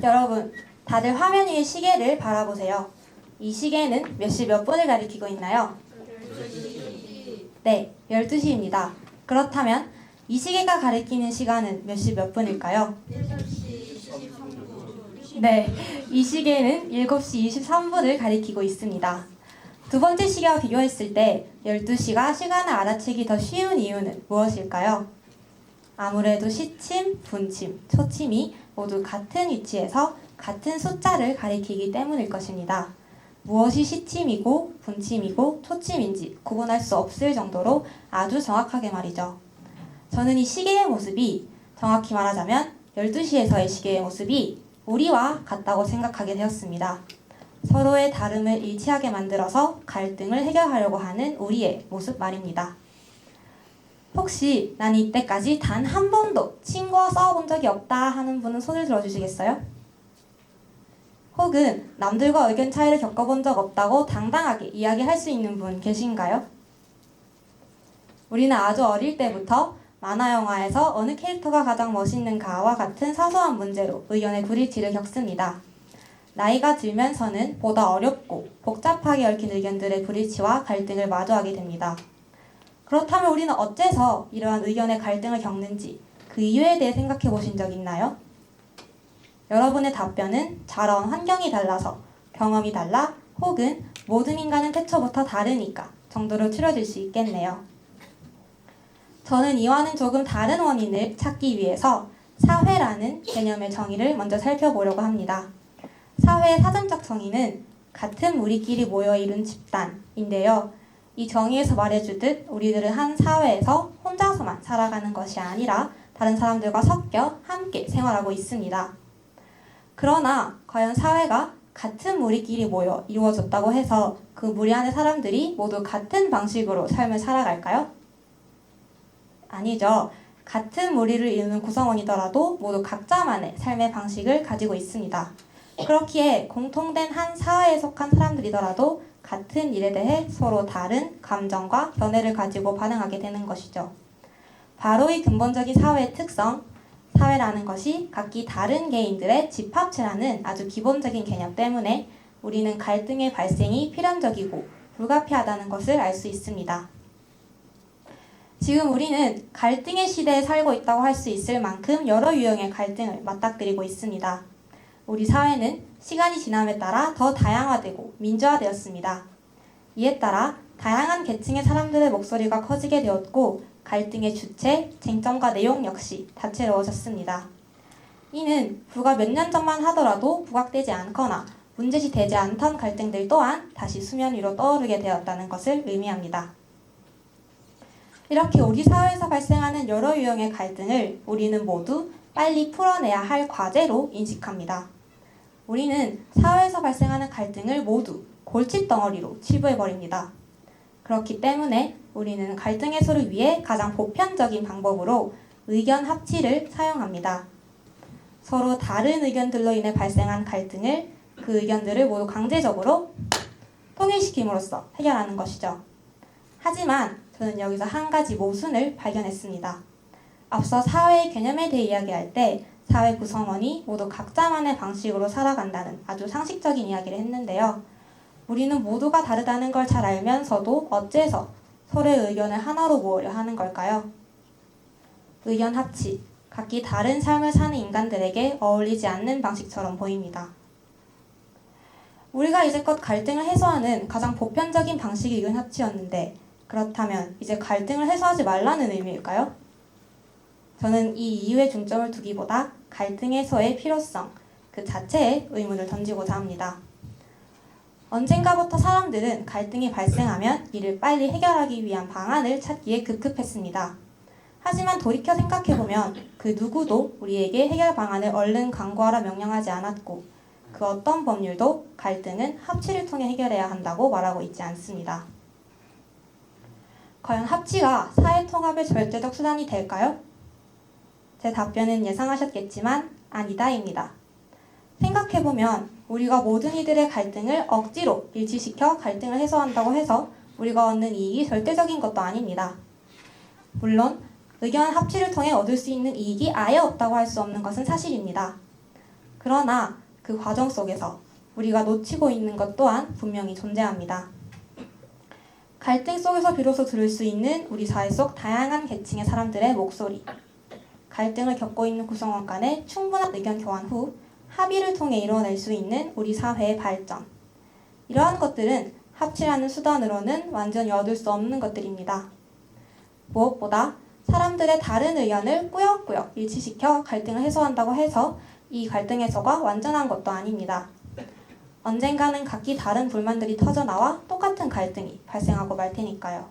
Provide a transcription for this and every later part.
여러분, 다들 화면 위의 시계를 바라보세요. 이 시계는 몇 시 몇 분을 가리키고 있나요? 12시. 네, 12시입니다. 그렇다면 이 시계가 가리키는 시간은 몇 시 몇 분일까요? 7시 23분. 네, 이 시계는 7시 23분을 가리키고 있습니다. 두 번째 시계와 비교했을 때 12시가 시간을 알아채기 더 쉬운 이유는 무엇일까요? 아무래도 시침, 분침, 초침이 모두 같은 위치에서 같은 숫자를 가리키기 때문일 것입니다. 무엇이 시침이고 분침이고 초침인지 구분할 수 없을 정도로 아주 정확하게 말이죠. 저는 이 시계의 모습이, 정확히 말하자면 12시에서의 시계의 모습이 우리와 같다고 생각하게 되었습니다. 서로의 다름을 일치하게 만들어서 갈등을 해결하려고 하는 우리의 모습 말입니다. 혹시 난 이때까지 단 한 번도 친구와 싸워본 적이 없다 하는 분은 손을 들어주시겠어요? 혹은 남들과 의견 차이를 겪어본 적 없다고 당당하게 이야기할 수 있는 분 계신가요? 우리는 아주 어릴 때부터 만화 영화에서 어느 캐릭터가 가장 멋있는가와 같은 사소한 문제로 의견의 불일치를 겪습니다. 나이가 들면서는 보다 어렵고 복잡하게 얽힌 의견들의 불일치와 갈등을 마주하게 됩니다. 그렇다면 우리는 어째서 이러한 의견의 갈등을 겪는지 그 이유에 대해 생각해 보신 적 있나요? 여러분의 답변은 자라온 환경이 달라서, 경험이 달라, 혹은 모든 인간은 태초부터 다르니까 정도로 추려질 수 있겠네요. 저는 이와는 조금 다른 원인을 찾기 위해서 사회라는 개념의 정의를 먼저 살펴보려고 합니다. 사회의 사전적 정의는 같은 우리끼리 모여 이룬 집단인데요. 이 정의에서 말해주듯 우리들은 한 사회에서 혼자서만 살아가는 것이 아니라 다른 사람들과 섞여 함께 생활하고 있습니다. 그러나 과연 사회가 같은 무리끼리 모여 이루어졌다고 해서 그 무리 안의 사람들이 모두 같은 방식으로 삶을 살아갈까요? 아니죠. 같은 무리를 이루는 구성원이더라도 모두 각자만의 삶의 방식을 가지고 있습니다. 그렇기에 공통된 한 사회에 속한 사람들이더라도 같은 일에 대해 서로 다른 감정과 견해를 가지고 반응하게 되는 것이죠. 바로 이 근본적인 사회의 특성, 사회라는 것이 각기 다른 개인들의 집합체라는 아주 기본적인 개념 때문에 우리는 갈등의 발생이 필연적이고 불가피하다는 것을 알 수 있습니다. 지금 우리는 갈등의 시대에 살고 있다고 할 수 있을 만큼 여러 유형의 갈등을 맞닥뜨리고 있습니다. 우리 사회는 시간이 지남에 따라 더 다양화되고 민주화되었습니다. 이에 따라 다양한 계층의 사람들의 목소리가 커지게 되었고 갈등의 주체, 쟁점과 내용 역시 다채로워졌습니다. 이는 불과 몇 년 전만 하더라도 부각되지 않거나 문제시되지 않던 갈등들 또한 다시 수면 위로 떠오르게 되었다는 것을 의미합니다. 이렇게 우리 사회에서 발생하는 여러 유형의 갈등을 우리는 모두 빨리 풀어내야 할 과제로 인식합니다. 우리는 사회에서 발생하는 갈등을 모두 골칫덩어리로 치부해버립니다. 그렇기 때문에 우리는 갈등 해소를 위해 가장 보편적인 방법으로 의견 합치를 사용합니다. 서로 다른 의견들로 인해 발생한 갈등을, 그 의견들을 모두 강제적으로 통일시킴으로써 해결하는 것이죠. 하지만 저는 여기서 한 가지 모순을 발견했습니다. 앞서 사회의 개념에 대해 이야기할 때 사회 구성원이 모두 각자만의 방식으로 살아간다는 아주 상식적인 이야기를 했는데요. 우리는 모두가 다르다는 걸 잘 알면서도 어째서 서로의 의견을 하나로 모으려 하는 걸까요? 의견 합치, 각기 다른 삶을 사는 인간들에게 어울리지 않는 방식처럼 보입니다. 우리가 이제껏 갈등을 해소하는 가장 보편적인 방식이 의견 합치였는데 그렇다면 이제 갈등을 해소하지 말라는 의미일까요? 저는 이 이유에 중점을 두기보다 갈등 해소의 필요성, 그 자체에 의문을 던지고자 합니다. 언젠가부터 사람들은 갈등이 발생하면 이를 빨리 해결하기 위한 방안을 찾기에 급급했습니다. 하지만 돌이켜 생각해보면 그 누구도 우리에게 해결 방안을 얼른 강구하라 명령하지 않았고 그 어떤 법률도 갈등은 합치를 통해 해결해야 한다고 말하고 있지 않습니다. 과연 합치가 사회 통합의 절대적 수단이 될까요? 제 답변은 예상하셨겠지만 아니다입니다. 생각해보면 우리가 모든 이들의 갈등을 억지로 일치시켜 갈등을 해소한다고 해서 우리가 얻는 이익이 절대적인 것도 아닙니다. 물론 의견 합치를 통해 얻을 수 있는 이익이 아예 없다고 할 수 없는 것은 사실입니다. 그러나 그 과정 속에서 우리가 놓치고 있는 것 또한 분명히 존재합니다. 갈등 속에서 비로소 들을 수 있는 우리 사회 속 다양한 계층의 사람들의 목소리, 갈등을 겪고 있는 구성원 간의 충분한 의견 교환 후 합의를 통해 이루어낼 수 있는 우리 사회의 발전. 이러한 것들은 합치라는 수단으로는 완전히 얻을 수 없는 것들입니다. 무엇보다 사람들의 다른 의견을 꾸역꾸역 일치시켜 갈등을 해소한다고 해서 이 갈등 해소가 완전한 것도 아닙니다. 언젠가는 각기 다른 불만들이 터져나와 똑같은 갈등이 발생하고 말 테니까요.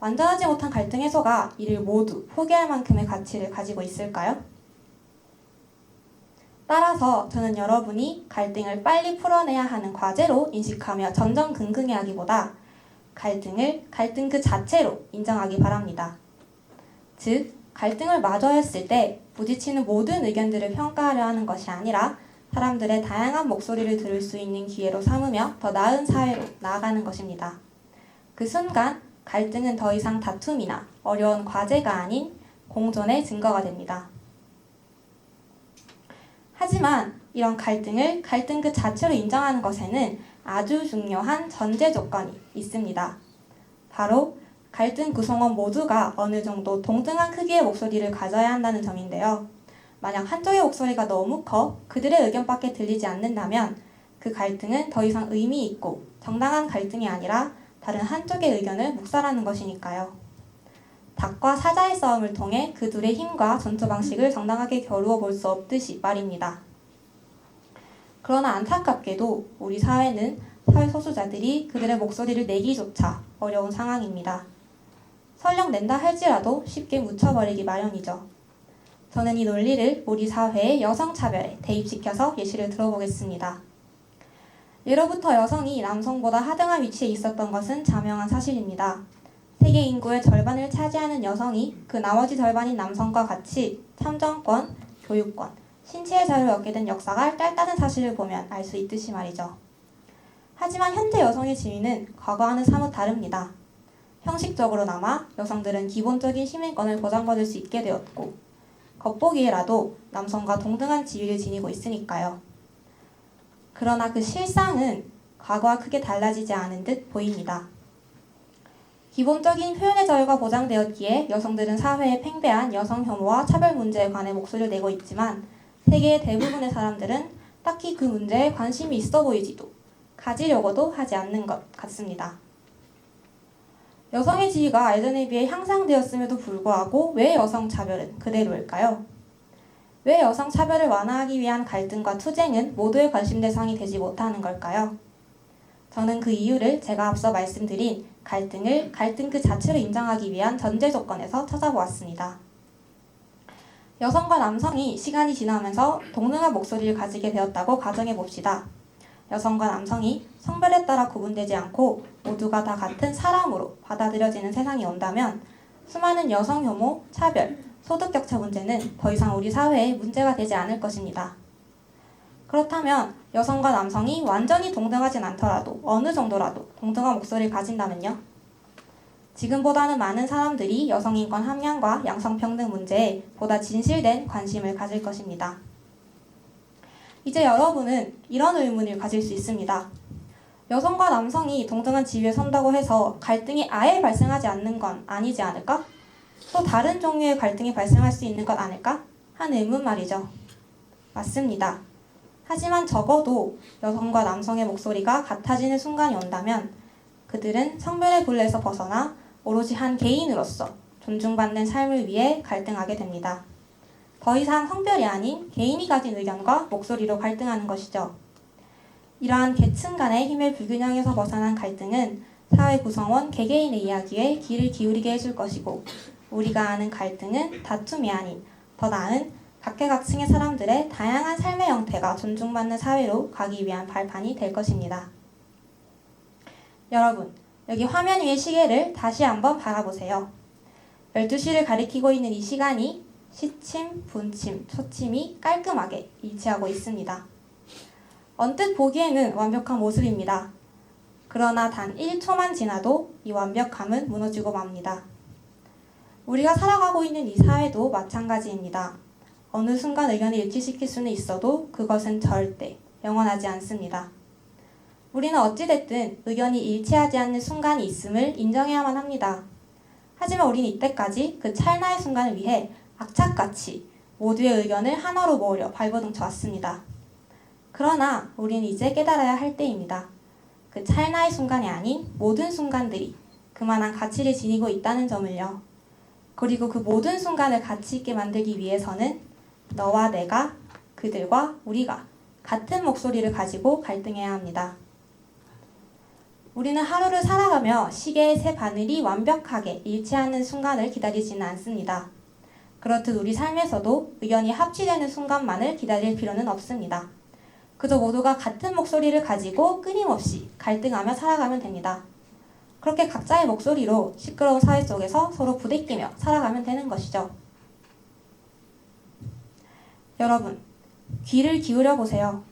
완전하지 못한 갈등 해소가 이를 모두 포기할 만큼의 가치를 가지고 있을까요? 따라서 저는 여러분이 갈등을 빨리 풀어내야 하는 과제로 인식하며 전전긍긍해하기보다 갈등을 갈등 그 자체로 인정하기 바랍니다. 즉, 갈등을 마주했을 때 부딪히는 모든 의견들을 평가하려 하는 것이 아니라 사람들의 다양한 목소리를 들을 수 있는 기회로 삼으며 더 나은 사회로 나아가는 것입니다. 그 순간 갈등은 더 이상 다툼이나 어려운 과제가 아닌 공존의 증거가 됩니다. 하지만 이런 갈등을 갈등 그 자체로 인정하는 것에는 아주 중요한 전제 조건이 있습니다. 바로 갈등 구성원 모두가 어느 정도 동등한 크기의 목소리를 가져야 한다는 점인데요. 만약 한쪽의 목소리가 너무 커 그들의 의견밖에 들리지 않는다면 그 갈등은 더 이상 의미 있고 정당한 갈등이 아니라 다른 한쪽의 의견을 묵살하는 것이니까요. 닭과 사자의 싸움을 통해 그 둘의 힘과 전투 방식을 정당하게 겨루어 볼 수 없듯이 말입니다. 그러나 안타깝게도 우리 사회는 사회 소수자들이 그들의 목소리를 내기조차 어려운 상황입니다. 설령 낸다 할지라도 쉽게 묻혀버리기 마련이죠. 저는 이 논리를 우리 사회의 여성차별에 대입시켜서 예시를 들어보겠습니다. 예로부터 여성이 남성보다 하등한 위치에 있었던 것은 자명한 사실입니다. 세계 인구의 절반을 차지하는 여성이 그 나머지 절반인 남성과 같이 참정권, 교육권, 신체의 자유를 얻게 된 역사가 짧다는 사실을 보면 알 수 있듯이 말이죠. 하지만 현재 여성의 지위는 과거와는 사뭇 다릅니다. 형식적으로나마 여성들은 기본적인 시민권을 보장받을 수 있게 되었고 겉보기에라도 남성과 동등한 지위를 지니고 있으니까요. 그러나 그 실상은 과거와 크게 달라지지 않은 듯 보입니다. 기본적인 표현의 자유가 보장되었기에 여성들은 사회에 팽배한 여성 혐오와 차별 문제에 관해 목소리를 내고 있지만 세계의 대부분의 사람들은 딱히 그 문제에 관심이 있어 보이지도 가지려고도 하지 않는 것 같습니다. 여성의 지위가 예전에 비해 향상되었음에도 불구하고 왜 여성 차별은 그대로일까요? 왜 여성 차별을 완화하기 위한 갈등과 투쟁은 모두의 관심 대상이 되지 못하는 걸까요? 저는 그 이유를 제가 앞서 말씀드린 갈등을 갈등 그 자체로 인정하기 위한 전제 조건에서 찾아보았습니다. 여성과 남성이 시간이 지나면서 동등한 목소리를 가지게 되었다고 가정해 봅시다. 여성과 남성이 성별에 따라 구분되지 않고 모두가 다 같은 사람으로 받아들여지는 세상이 온다면 수많은 여성 혐오, 차별, 소득 격차 문제는 더 이상 우리 사회에 문제가 되지 않을 것입니다. 그렇다면 여성과 남성이 완전히 동등하진 않더라도 어느 정도라도 동등한 목소리를 가진다면요? 지금보다는 많은 사람들이 여성 인권 함량과 양성평등 문제에 보다 진실된 관심을 가질 것입니다. 이제 여러분은 이런 의문을 가질 수 있습니다. 여성과 남성이 동등한 지위에 선다고 해서 갈등이 아예 발생하지 않는 건 아니지 않을까? 또 다른 종류의 갈등이 발생할 수 있는 것 아닐까? 하는 의문 말이죠. 맞습니다. 하지만 적어도 여성과 남성의 목소리가 같아지는 순간이 온다면 그들은 성별의 굴레에서 벗어나 오로지 한 개인으로서 존중받는 삶을 위해 갈등하게 됩니다. 더 이상 성별이 아닌 개인이 가진 의견과 목소리로 갈등하는 것이죠. 이러한 계층 간의 힘의 불균형에서 벗어난 갈등은 사회 구성원 개개인의 이야기에 귀를 기울이게 해줄 것이고 우리가 아는 갈등은 다툼이 아닌 더 나은 각계각층의 사람들의 다양한 삶의 형태가 존중받는 사회로 가기 위한 발판이 될 것입니다. 여러분, 여기 화면 위의 시계를 다시 한번 바라보세요. 12시를 가리키고 있는 이 시간이 시침, 분침, 초침이 깔끔하게 일치하고 있습니다. 언뜻 보기에는 완벽한 모습입니다. 그러나 단 1초만 지나도 이 완벽함은 무너지고 맙니다. 우리가 살아가고 있는 이 사회도 마찬가지입니다. 어느 순간 의견을 일치시킬 수는 있어도 그것은 절대 영원하지 않습니다. 우리는 어찌됐든 의견이 일치하지 않는 순간이 있음을 인정해야만 합니다. 하지만 우리는 이때까지 그 찰나의 순간을 위해 악착같이 모두의 의견을 하나로 모으려 발버둥쳐 왔습니다. 그러나 우리는 이제 깨달아야 할 때입니다. 그 찰나의 순간이 아닌 모든 순간들이 그만한 가치를 지니고 있다는 점을요. 그리고 그 모든 순간을 가치 있게 만들기 위해서는 너와 내가, 그들과 우리가 같은 목소리를 가지고 갈등해야 합니다. 우리는 하루를 살아가며 시계의 세 바늘이 완벽하게 일치하는 순간을 기다리지는 않습니다. 그렇듯 우리 삶에서도 의견이 합치되는 순간만을 기다릴 필요는 없습니다. 그저 모두가 같은 목소리를 가지고 끊임없이 갈등하며 살아가면 됩니다. 그렇게 각자의 목소리로 시끄러운 사회 속에서 서로 부대끼며 살아가면 되는 것이죠. 여러분, 귀를 기울여 보세요.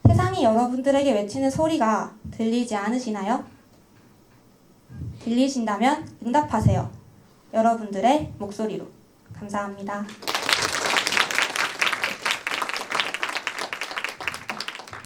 세상이 여러분들에게 외치는 소리가 들리지 않으시나요? 들리신다면 응답하세요. 여러분들의 목소리로. 감사합니다.